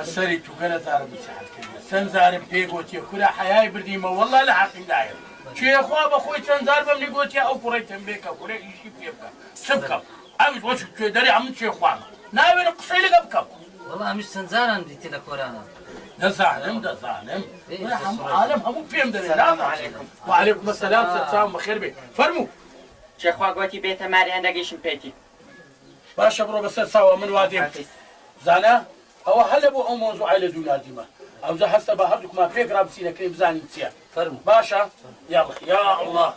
بسري تقول زارم بساعد كلمة سنزارم بيجوتي كل حياة برديمة والله لا حقي داير شيء خوا بخوي سنزار بمني قوتي أو كوري تنبيكا كوري يشي بيبكا سبكا أمس وش شو داري عمل شيء خوا ناوي نقصي لك أبكا والله مش سنزار عندي تلا كورانا ده ظالم عالم هم فيهم ده السلام عليكم وعليكم السلام ستسام بخير بي فرموا شيخ خوا قوتي بيت ماري عندك بيتي باشا برو بس سوا من وادي زانا أو هلا بو أو موضوع على دونا ديما أو زه هسه بهردك ما فيك رابسينا كريم زاني تسيا فرموا باشا يلا يا الله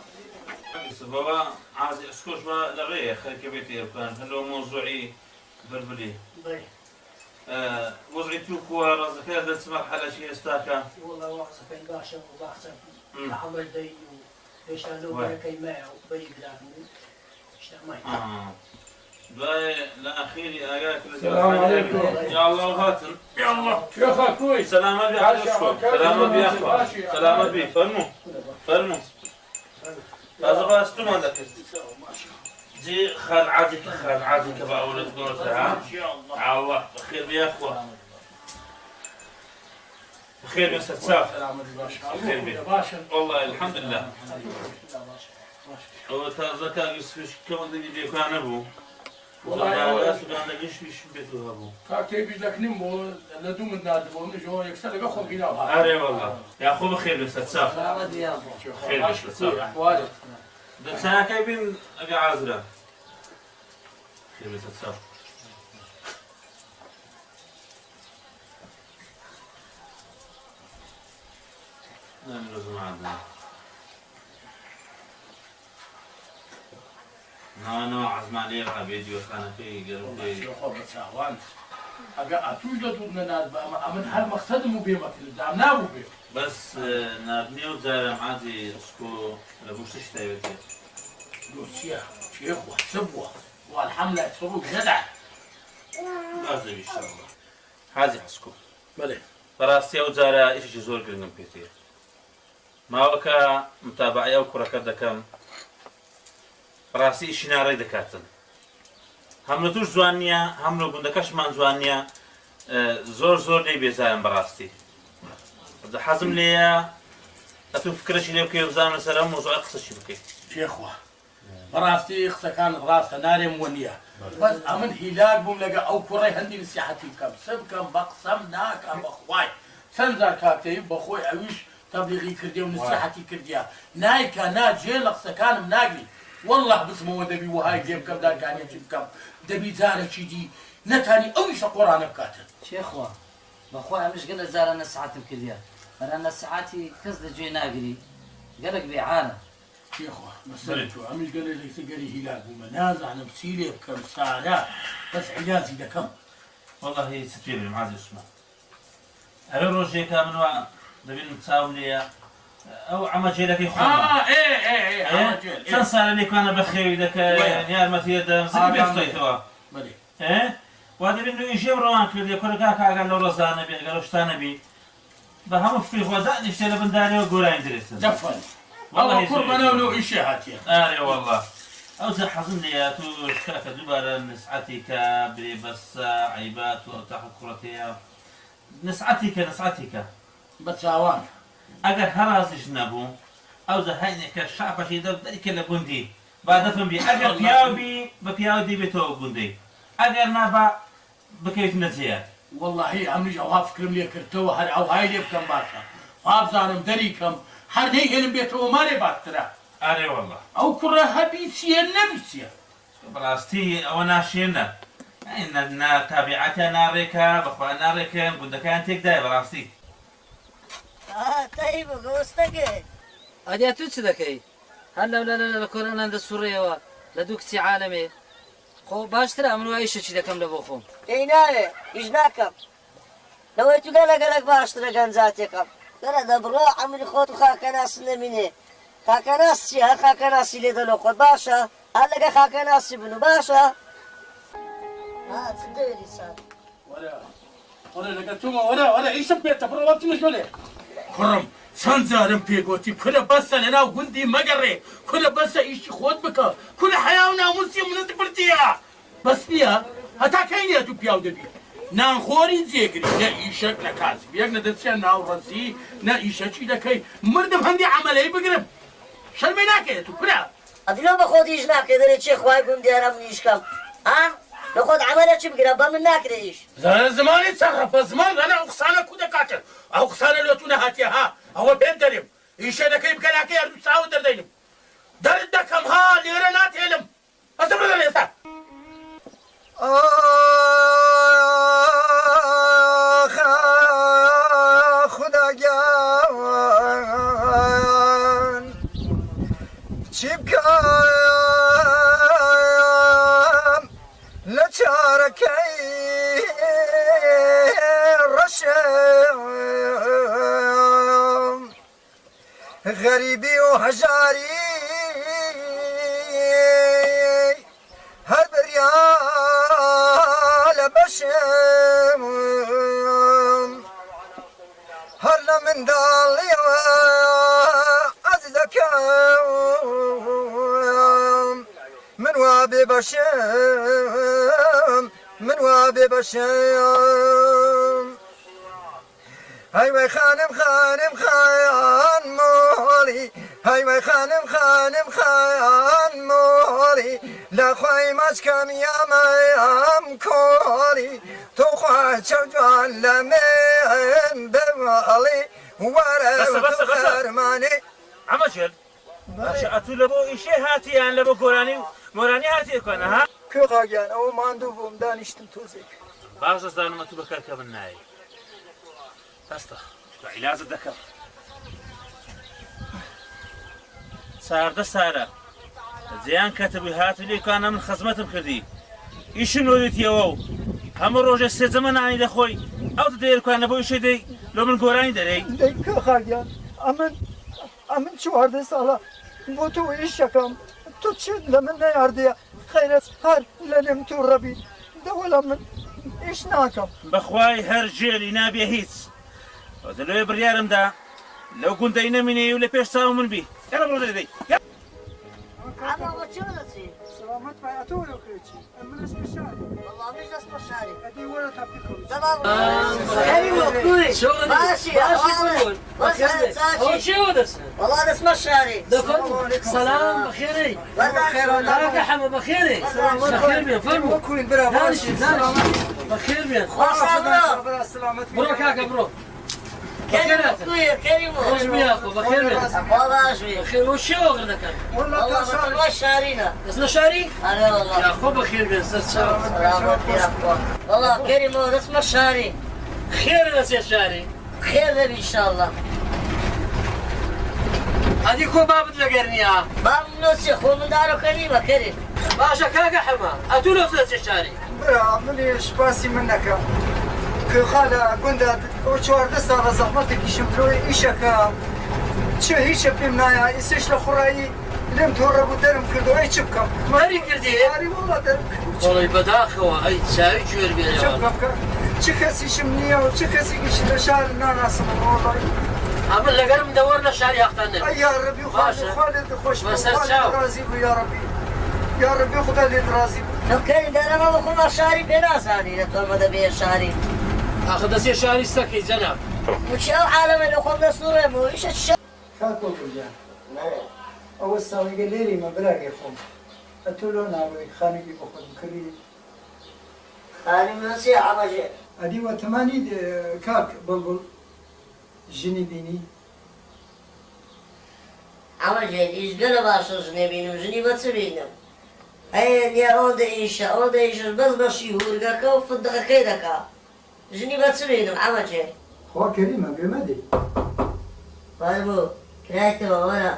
بابا عاد اسكوش ما لغيه خليك بيتي كان هلو موضوعي بلبلي موضوعي توكو رزقك هذا مرحلة شيء استاكا والله واحد كان باشا والله حسن عمل دي ليش قالوا بركي معه وبي بلادنا اشتغل لا أخيري أجاك السلام عليكم يا الله هاتن يا الله شيخ كويس سلامة بي حاجة سلامة بي أخوة سلامة بي فرموا هذا بس تو ما ذكرت دي خال عادك بأولاد قولتها عوا بخير بي أخوة بخير بس تسافر بخير بي والله الحمد لله وتذكر يسفش كم دقيقة بيكون أبو والله أسمع أنا جيش بيته أبو كاكتي بيجلك نمو لدو من نادم ومن جو يكسر لك أخو بينا أري والله يا أخو بخير بس تسافر سلامة يا أبو خير بس تسافر أحوالك ده سنة كيبين أجا عازرة خير بس تسافر نعم لازم عندنا أنا عزم عليه على فيديو كان في قالوا شو خبر ساوان أجا أتوجد دودنا ناس أمن هل مقصد مو بيمك الدعم نابو بيه بس نابني وزارة معادي اسكو لبوش تشتاي بكير دوسيا شيخ وحسبوه والحملة يتصبوا جدع لازم إن شاء الله هذه حسكو بلي فراسي وزارة إيش زور قرنم بيتير ما وكا متابعي أو كرة كذا كم راسي إيش ناري دكاتن هم نتوش زوانيا هم لو بندكش من زوانيا زور لي بيزايم براستي إذا حزم ليا أتفكرش ليه كيف زمان سلام موضوع قصة شبكي شيخوه براستي خصها كانت راسها ناري مونية بس أمن هلاك بملقى أو كرة هندي نسيحتي كم سب كم بقسم ناك بخواي سنزا كاكتي بخوي أويش تبليغي كرديا ونسيحتي كرديا ناي كان جيل خصها كان مناقلي والله بسمه دبي وهاي جيب كم دار كان يجيب كم دبي زارة شدي نتاني أويش القرآن بكاتن شيخوا بخويا مش قلنا زار أنا ساعات مكليا أنا ساعاتي كذا جي ناقري قالك بيعانة شيخوه مسألته عمل قال لي سجري هلال ومنازع نمسيلي بكم ساعة بس عيازي ده كم والله هي ستير معادي اسمه أبي روجي كامل وعن دبين متساوم ليا أو عمجي لك يخوض إيه عمجي سنسال اللي كان بخير ذاك نيار مثيل ده مسك بيختوا بلي إيه وهذا بينه يجي روان كل يكون كاكا قال له رزانة بي قالوا شتانة بي بهم في غداء نشتري بنداري وقولا يدرس دفن والله قربنا ولو إشي هاتيا آري والله أو زي حزن لي توش كاكا دوبارا نسعتك بري بس عيبات وتاخذ كرتيا نسعتك بس هوان اگر هراز جنبو او زه هینك شعب شي دو ذلك لغوندي بعد فهم بي اگر بياو بي بياو دي بتو غوندي اگر نابا بكيف نزيا والله هي عم نجي اوها فكرم لي كرتو هر او هاي لي بكم باشا واب زانم دري كم هر دي هلم بيتو ماري باكترا اري والله او كره هبيسيا نمسيا براستي او ناشينا ان تابعتها ناريكا بخوا ناريكا قد كانت تقدر براستي طيب قوستك أدي أتوتش ذكي هلا لا كورونا عند سوريا لدوك سي عالمي خو باشتري أمر أي شيء كم لبوخم إينا إجناكم لو قالك باشتري جنزاتكم قال دبرو عمري خوت خاك ناس لمني خاك ناس شيء خاك ناس اللي دلو خد باشا هلا خاك ناس بنو باشا تدري صار ولا لقيتوما ولا ايش بيت برا مش ولا كرم سنزارم بيغوتي كل بس انا وغندي مقري كل بس ايش خود بك كل حياة وناموسي من تبرتيا بس بيها هتا كاين يا دبيا ودبي نانخۆری جێگری نە ئیشەک لە کاسبیەک نە دەچیان ناوڕەسی نە ئیشەکی دەکەی مردم هەندی عەمەلەی بگرم شەرمەی ناکەێت و پرا ئەدیۆ بە خۆت هیچ ناکرێت دەرێت چێ خوای بم دیارە من ئیشکەم لە خۆت عەمەلە چی بگرە بە من ناکرێت ئیش زمانی چەقڕەپە زمان لەنە ئەو قسانە کو دەکاتێت ئەو قسانە لە تو نەهاتیە ها ئەوە پێم دەرێم ئیشە دەکەی بکە ناکەی هەردوو چاوت دەردەینم دەرت دەکەم ها لێرە ناتێنم ئەسە بڕە ئێستا خداگیان چی بکەم لە چارەکەی ڕەشم غەریبی و هەژاری هەر بەریا لە بەشم هەر لە منداڵیەوە ئەز دەکەم من وا بێ بەشم من وا بێ بەشم هەیوای خانم خانم خایان مۆڵی هەیوای خانم خانم خایان مۆڵی لە خوای مەچکەمی ئەمەیەم کۆڵی تۆ خوا چەوجوان لە من بمەڵی وەرە فەرمانێ عەمەجێل باشە ئەتوو لە بۆ ئیشێ هاتیان لە بۆ گۆرانی و مۆرانی هاتیەکەنە ها کوێ خاگیان ئەوە ماندوو بووم دانیشتم تۆزێک باش دەزانم ئەتوو بەکارکە من نایە دەستە عیلازت دەکەم ساردە سارە جیان کەتەبووی هاتووی لێکانە من خەزمەتم کردی ئیشم لۆدێتیەوە و هەموو ڕۆژێ سێجەمە نانی دەخۆی ئەو دەیرکانە بۆ ئیشێ دەی لۆ من گۆرانی دەرەی دەی کوێ خاگیان ئەمن چواردە ساڵە بۆ تۆ ئیشەکەم تۆ چێت لە من نەیاردەیە خەیرەت هەر لە لێم تو ڕەبی دەوەڵە من ئیش ناکەم بەخوای هەر جێلی نابێ هیچ دەلوێ بڕیارمدا لەو گوندەی نەمینێ و لە پێش چاو من بی گەڕە بڕۆ دەدەی سلامت بای ئەتۆ وەرەکرێکی من دەست بە شاری وەڵامی دەست بە شاری ئەدی وەرە تاپی کەوت والله دەستمە شاری سلام بخيري هاك حما بخيري بخير بيان فرمو وەکوین برا باشی بخير بيان سلامت برو كاكا برو كريمو خوش بيا اخو بخير بيان بخير وشو غير كان والله دەستمە شارینە اسمه شاري أنا والله يا اخو بخير بيان سلامت يا أخو والله كريمو دەستمە شاری خير بس يا شاري خير لبي إن شاء الله هذه كو بابد لقرنيا باب نوسي خو من دارو كريمة كريم باشا كاكا حما اتولو فلس يا شاري برا منیش باسی من نەکەم کە خالە گوندە ئەو چواردە ساڵە زەحمەتێکیشم درۆی ئیشەکەم چ هیچە پێم نایە ئیسش لە خوڕایی لێم تۆڕە بوو دەرم کردو ئەی چ بکەم ماري كردي یاری وڵا دەرم کرد والله بداخوا اي تساوي جوير چ بيان بکەم چ کەسیشم نییە و چ کەسێکیش لە شار ناناسم وڵی اما لقرم دورنا شاري اختنا ئەی یا ڕەبی باشە. خوا لێت خۆش بەسەر چاو. ڕازی بوو یا ڕەبی یا ڕەبی خدا لێت ڕازی بوو لو كريم دارما بخوما شاري بناساني لتوما دبي شاري اخذ اسي شاري سكي جناب وش أو عالم اللي خمنا سورة مو إيش الشيء کاکۆ بووجان ئەوە ساڵیگە لێری مە براگەی خۆم ئەتۆ لۆ ناوەی خانێکی بۆ خۆم کردی خالي نسي عمجي ئەدی وەتەمانی کاک بڵبڵ ژنی بینی عمجي إيش قال باشا جنبيني وجني بتسبينم هاي يا أود إيش بس بشيهور كا وفضغ كيدا كا جني بتسبينم عمجي خوا کەریمە گوێمەدەی طيبو كرايته ولا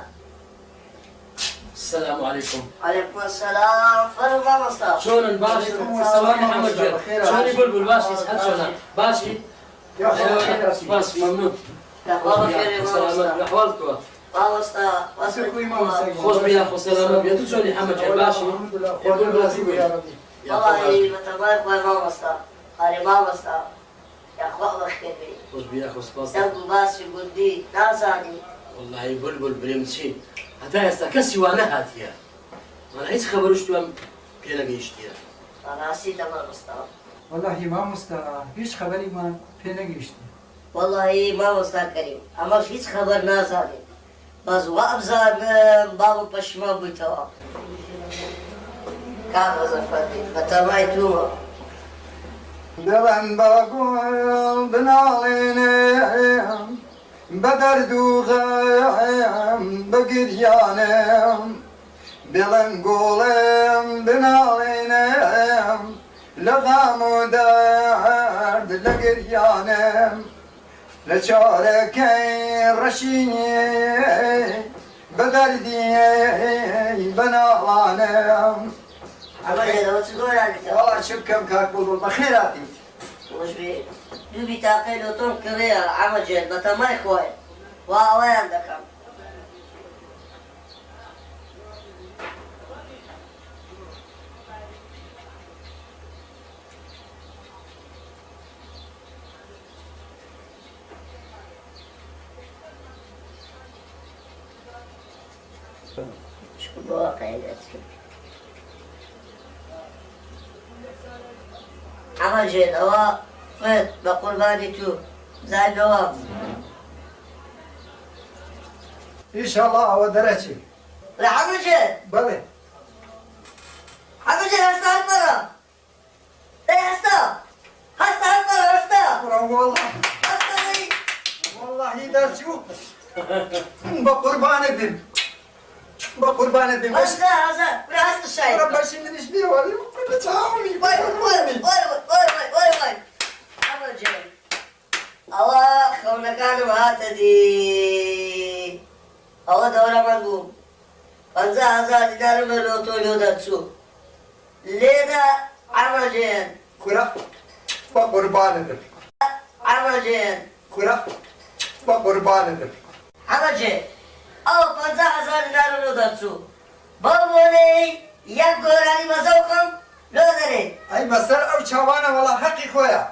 السلام عليكم عليكم السلام فرما مصطفى شلون باشي السلام محمد جيل شلون بلبل باشي اسحب شلون باشي یا بس ممنون والله خير يا سلامات احوالكم مصطفى خوش بيا اخو سلامات بيا شلون محمد جيل باشي والله متبارك ما مصطفى خالي ما مصطفى يا أخوة خير خوش بيا اخو سباس دم باسي قدي ناساني والله بلبل برمشي حتى يستكسي وانا هاتيا انا هيك خبروش توام بينا جيشتيا أنا نسيت ما مصطفى والله مامۆستا هیچ خەبەریمان پێ نەگەیشتی. والله مامۆستا کەریم ئەمەش هیچ خەبەر نازانێت. بەس وا ئەبزانم باوە پەشیمان بوویتەوە. کاک غەزەفەردی بەتەمای تووە. دڵم بە گوڵ بناڵێنم بە دەرد و غەم بە گریانم دڵم گوڵم بناڵێنم لە غەم و دەرد لە گریانم لە چارەکەی ڕەشینی بە دەردی بەناڵانم. ئەمەێەوە چ گۆرانیتەوە وەڵا چ بکەم کاک بوڵبوڵ بەخێراتی. وەژبێ دوو بیتاقەی لۆ تۆم کڕەیە ئەمەجێت بە تەمای خۆی وا ئەوەیان دەکەم. ئەمەجێت ئەوە فێت بە قوربانی تو زانەوە. ئیشەڵا ئەوە دەرەچێ. لە حەمەجێت بەڵێ حەمەجێت هەستا هەرمەرە هەستا هەستا هەرمەرە هەستا والله دەرچوو بە قوربانە بم بە قوربانە بم هەستا هەستا هەستا شای بەشی منیش بێوەڵی چاومی ئەمەجێت ئەوە خەونەکانم هاتە دی ئەوە دەوڵەمەند بووم 50,000 دینارم لە لۆتۆ لۆ دەرچوو لێدا ئەمەجێت کورە بە قوربانە بم ئەمەجێت کورە بە قوربانە بم ئەمەجێت ئەو 50,000 دینارم لۆ دەرچوو بۆ بۆنەی یەک گۆرانی بەزەوقم لۆ دەرێت. ئەی بەسەر ئەو چاوانە وەڵا حەقی خۆیە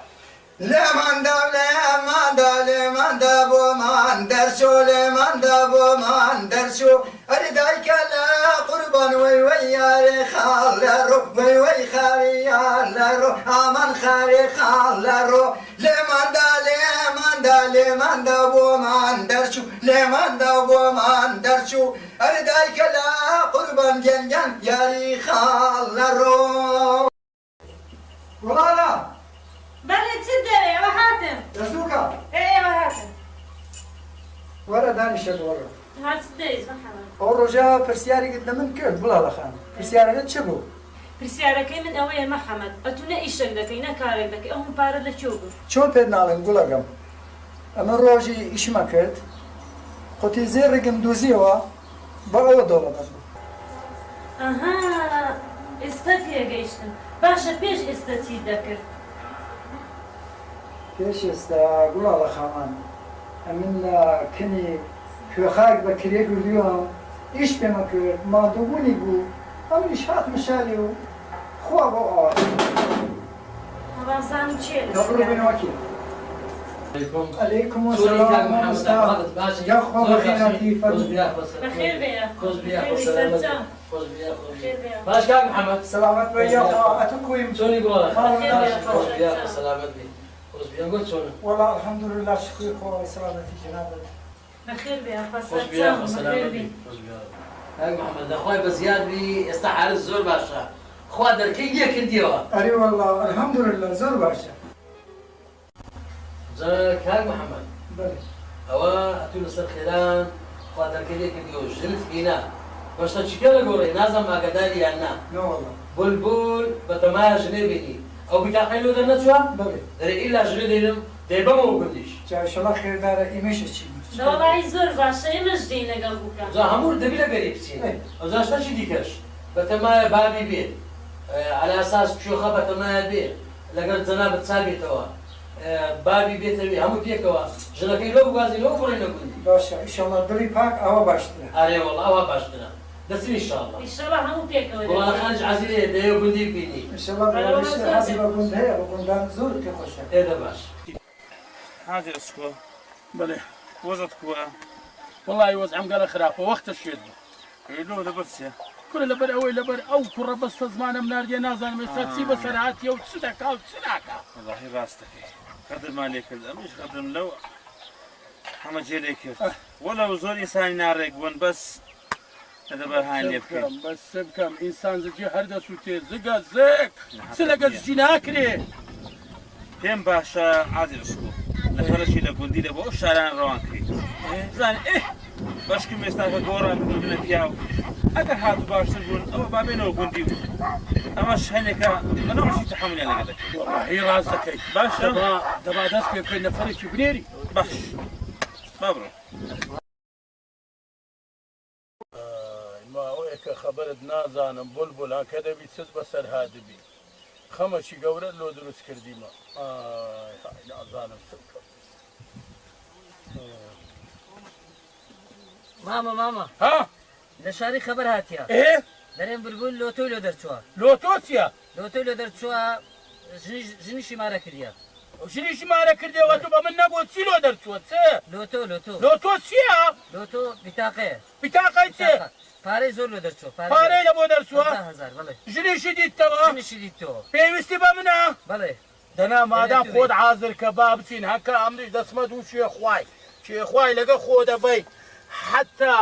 لێماندا لێماندا لێماندا بۆمان دەرچۆ لێماندا بۆمان دەرچۆ ئەری دایکە لە قوربان وەی وەی یارێ خاڵ لە ڕۆ وەی وەی خاوی یار لە ڕۆ ئامان خاوێ خاڵ لە ڕۆ لێماندا لێماندا لێماندا بۆمان دەرچوو لێماندا بۆمان دەرچوو ئەری دایکە لە قوربان گەنگەن یاری خاڵ لە ڕۆ. وڵالا بەڵێ چ دەوێ ئەوە هاتم دەزووکە ئێوە هاتم وەرە دانیشت وەرە هات دەیز محەممەد ئەو ڕۆژە پرسیارێکت لە من کرد بڵاڵە خان پرسیارەکەت چ بوو؟ پرسیارەکەی من ئەوەیە محەممەد ئەتونە ئیشێک دەکەی نەکارێک دەکەی ئەو پارە لە چۆ بوو چۆن پێت ناڵێن گوڵەگەم ئەمە ڕۆژی ئیشمە کرد قوتی زێڕێکم دووزیەوە بە ئەوە دۆڵەمەند بوو. ئەها ئێستا تێگەیشتم باشە پێش ئێستا چی دەکرد پێش ئێستا گوڵاڵە خامان ئەمن لە کنی کوێخاک بە کرێ گولیوە ئیش پێمە کرد مادووبوونی بوو ئەمنیش هات مشاری و خوا بۆ ئەوە هەڵازانم چێ دەبڕ بێنەوەکی عليكم السلام يا اخوان بخيراتي بەخێر بێە باش کاک محەممەد سلامت ويا اتكويم چۆنی گۆڵە خۆش بیا سەلامەت بی خۆش بیا گۆ چۆنە والله الحمد لله شكري خويا سلامتي جنابك بەخێر بێ خۆش بیا سەلامەت بی خۆش بیا کاک محەممەد دەخوای بەزیاد بی ئێستا حالت زۆر باشە خوا دەرکەی یە کردیەوە أري والله الحمد لله زور باشا کاک محەممەد بله ئەوە ئەتوو لەسەر خێران خوا دەرکەی یە کردیەوە ژلت بینە بەشتە چیکە لە گۆڕی نازم ئاگاداری یان نا لا والله بولبول بەتەمایە ژنێ بینی ئەو بیتاقەی لۆ دەرنەچووە بله دەرێ ئیلا ژنێ دێنم دەیبەمەوە گوندیش جا ان شاء الله خير دار ايميش تشي دەوڵی زۆر باشە ئێمەش دێین لەگەڵ بووکە جا هەموو دەبی لە گەری بچین ئەو جاشتا چی دیکەش بەتەمایە بابی بێت على ئاساس پشۆخە بەتەمایە بێت لەگەر جەنابەت چابێتەوە بابی بێتەوی هەموو پێکەوە ژنەکەی لەو بگازی لەو بڕێنە گوندی باشا ان شاء الله دلي باك او باشتر ئارێ وەڵا ئەوە باشترە دەچین ئینشاءالله ئیشەڵا هەموو پێکەوە وڵا خانج عەزیزێ دەیە گوندی بینی ان شاء الله بلاش هذه بكون هي بكون دام زور في خوشه ئێدە باش هذه اسكو بله وزت كوا والله وضعم قال خراف وقت الشيء لو ده بس کوڕە لەبەر ئەوەی لەبەر ئەو کوڕە بەستە زمانم ناردیە نازانم ئێستا چی بەسەر هاتیە و چ دەکا و چ ناکا والله ڕاست دەکەی قەدرمان لێ کرد ئەمیش قەدرم لەو همه جێ کرد وەڵەو زۆر ئینسانی ناڕێک بوون بەس لەبەر هاان لێ بکەم بەس بکەم ئینسان زجی هەردەسووتێ زگە زێک چ لەگە زجی ناکرێ پێم باشە عادی ڕسکو لە خەڵکی لە گوندی لە بۆ ئەو شاران ڕەوان کرد زانێ بەشکم ئێستاکە گۆڕان بردنە پیاو ئەگەر هاتو باشتر بوون ئەوە بابێنەوە گوندی بوو ئەمەش هەنێکە منەوەشی تەحملیان لەگە دەکەیت هی ڕاست دەکەیت باشە دەبا دەست پێ بکەین نەفەرێکی بنێری باش با بڕۆ ماوەیەکە خەبەرت نازانم بولبولا کە دەبی چت بەسەر هادبی خەمەکی گەورە لۆ دروست کردیمە نازانم ماما ها لە شاری خەبەر هاتیە ئێ دەرێن بلبول لۆتۆی لۆ دەرچووە لۆتۆ چییە لۆتۆی لۆ دەرچووە ژنیشی مارە کردیە ژنیشی مارە کردێەوە تو بە من نەبوو چی لۆ دەرچووە چ لۆتۆ چییە لۆتۆ بیتاقەیە بیتاقای چێ پارەی زۆر لۆ دەرچووە پارەی لە بۆ دەرچووە بەڵێ ژنیشی دیتەوە ژنیشی دیتەوە پێویستی بە منە بەڵێ دەنا مادام خۆت حاضر کە با بچین هەکە ئەمریش دەسمەت و شێخوای لەگە خۆ دەبەی حتا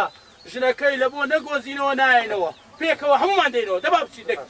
ژنەکەی لە بۆ نەگۆزینەوە نایەنەوە پێکەوە هەمومان دێنەوە دەبا بچین دەکەن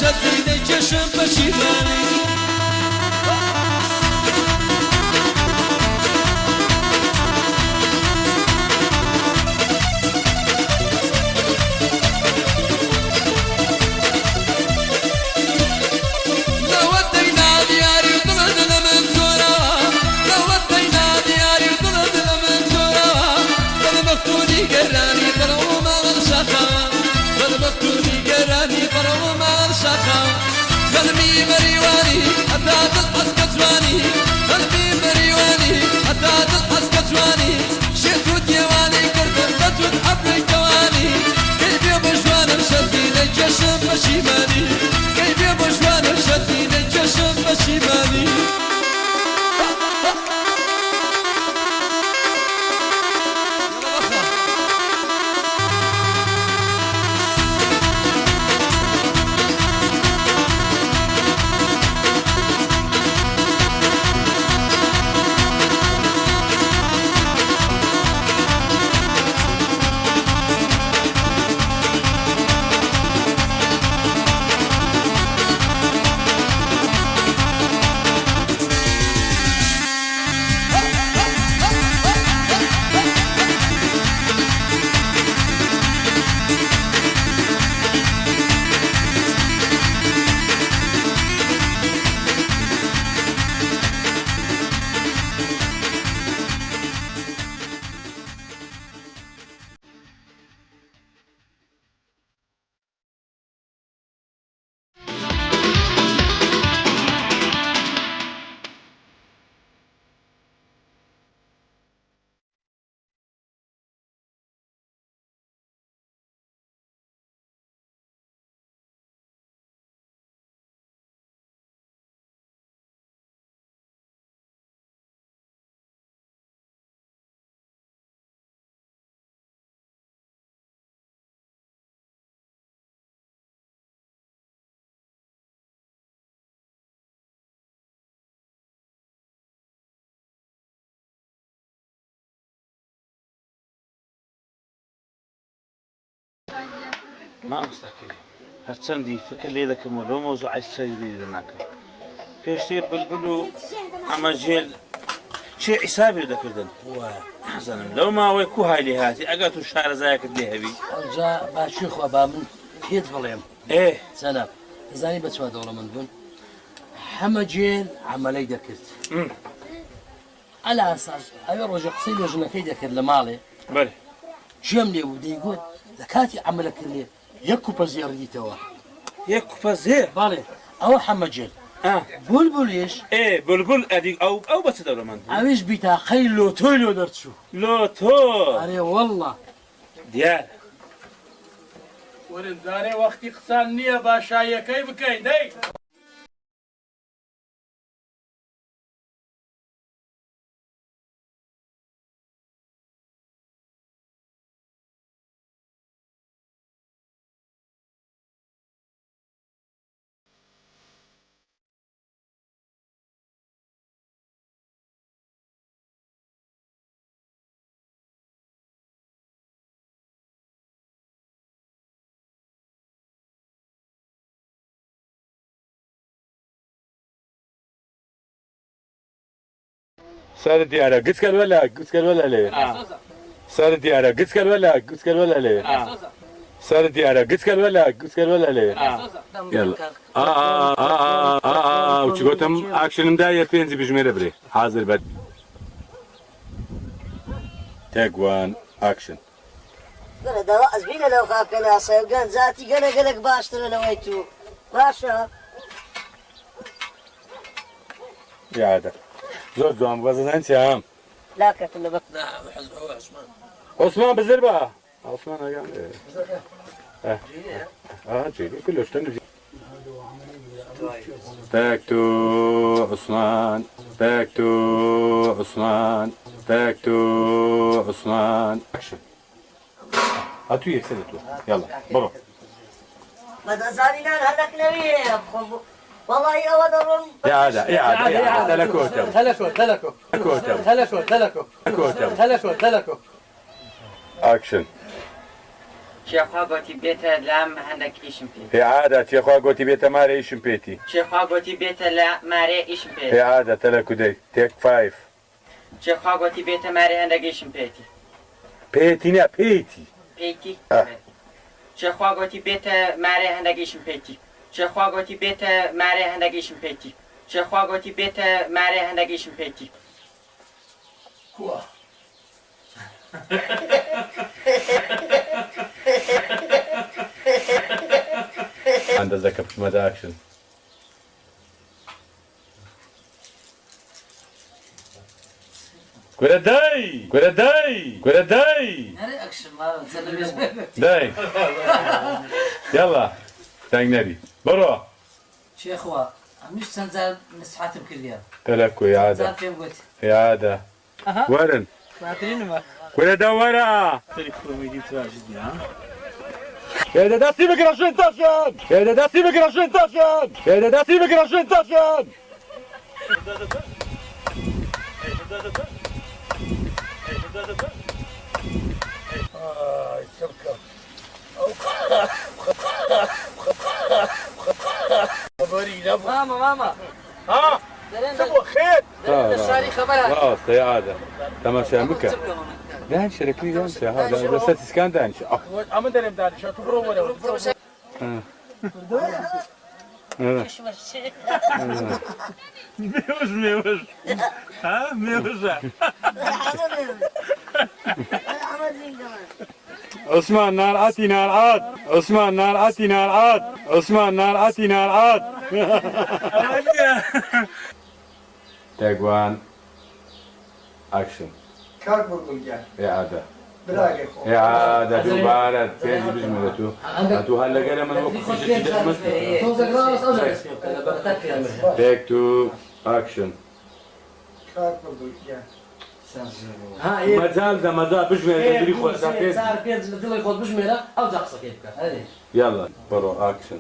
شديد الجشم بشيماني قلبي مريواني أتاد الحسك زواني قلبي مريواني أتاد الحسك زواني شيخ وديواني قرب بتود حبل الجواني كيف يا بشوان ارشدي للجشم بشيماني كيف يا بشوان ارشدي للجشم بشيماني ما مستحكي هرتسندي فكر لي ذاك الموضوع موضوع السيدي ذاك كيشتير بالبلو عم جيل شيء حسابي ذاك الدن حسنا لو ما ويكو هاي لي هاتي اقاتو الشعر زيك ذهبي جا باشيخ وبا من حيد فليم ايه سلام زاني بتوا دوله من دون حما جيل عملي دكت على اساس اي رجع قصير وجنا كي دكت لمالي بله جملي ودي يقول لكاتي عملك اللي يكو بزير ديتوا يكو بزير بالي او حما جيل بلبل ايش؟ ايه بلبل ادي او بس دوله من عايش بيتا خيل لو تولو درتشو لو تو اري والله ديال ورن داري وقتي قسان نية باشاية كي بكين دي صار الديارة قد قال ولا ليه؟ صار الديارة قد قال ولا ليه؟ صار الديارة قد قال ولا ليه؟ يلا وش قلتم اكشن مداير فين زي بجميرة بري حاضر بد تاج وان اكشن قال ده رأس بينا لو خاك ناصر قال ذاتي قلق باشتر لو ايتو باشا يا عادة زود زوام بس انت يا عم لا كتب بك لا هو عثمان بالزربة عثمان جيلي كله اشتنى باك تو عثمان باك تو عثمان باك تو عثمان اكشن هاتوا يكسلتوا يلا برو ماذا زالنا هلك نبي والله أودرهم إعادة تلكو أكشن چێخوا گوتی بێتە لام هەندێک ئیشم پێ إعادة تيخوا قوتي بيت ماري إيشم بيتي چێخوا گوتی بێتە لە مارێ ئیشم پێ إعادة تلا كودي تيك 5 چێخوا گوتی بێتە مارێ هەندێک ئیشم پێتی بيتي نا بيتي پێیتی چێخوا گوتی بێتە مارێ هەندێک ئیشم پێتی چێخوا گوتی بێتە مارێ هەندێک ئیشم پێتی چێخوا گوتی بێتە مارێ هەندێک ئیشم پێتی كوا عند ذاك مدى أكشن كورة داي كورة داي كورة داي داي يلا تاني نبي برو شيخوا مش سنزال نسحاتم كرديان تلكو إعادة إعادة ورن كورة دورة يا ده داسي بكراشين تاشن يا ده داسي بكراشين تاشن يا ده داسي بكراشين تاشن ماما ماما ها سبوا خير الشاري خبرها خلاص يا عادة تماشى مكة دانش ركني دانش هذا بس تسكان دانش أما درم دانش تبرو ولا ميوش ها ميوش عثمان نار عتي نار عاد عثمان نار عتي نار عاد عثمان نار عتي نار عاد تاجوان اكشن کار بگو گه إعادة براغه خو إعادة دوباره تيجي بجملته هاتو هلا قال من وقف تيك تو اكشن کار بگو گه مازال ده مازال بجملة تدري خو صار بينز لدلي خود بجميرة أو زقصة كيف هذه يلا برو اكشن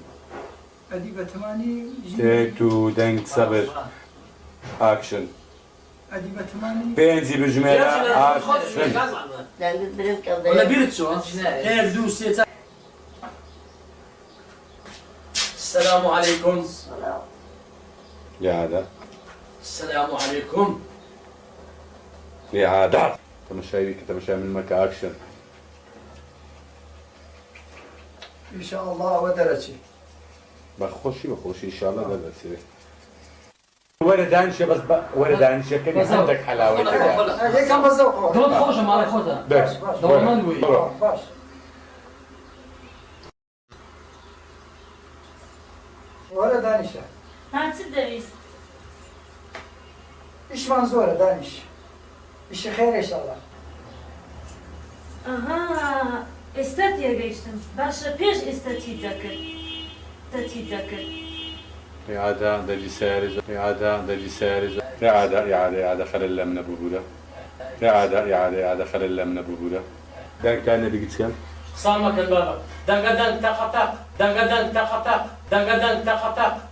ادی به تمانی تيك تو دنك صبر اكشن ادی به تمانی بينزي بجملة اكشن ولا بيرد شو هي دوسية السلام عليكم إعادة السلام عليكم إعادة تمشي من مكة أكشن ان شاء الله و درجه بخوشي إن شاء الله لا تصير ورا دانشة بس ورا دانشة كان عندك حلاوة كده هيك هم بزوقوا دول خوشة ما على خوتها بس دول مندوي باش ولا دانشه ها چ دەویست ایشمان زوره دانش ایش خیر ان شاء الله ئەها ئێستا تێگەیشتم باشە پێش ئێستا چی دەکرد دەچی دەکرد إعادة دجي سارزة إعادة دجي سارزة إعادة خلال لمن بوبودة إعادة خلال لمن بوبودة دانك تاني بيجي كم صامك البابا دنقا دنق تقطق دنقا دنق تقطق دنقا دنق تقطق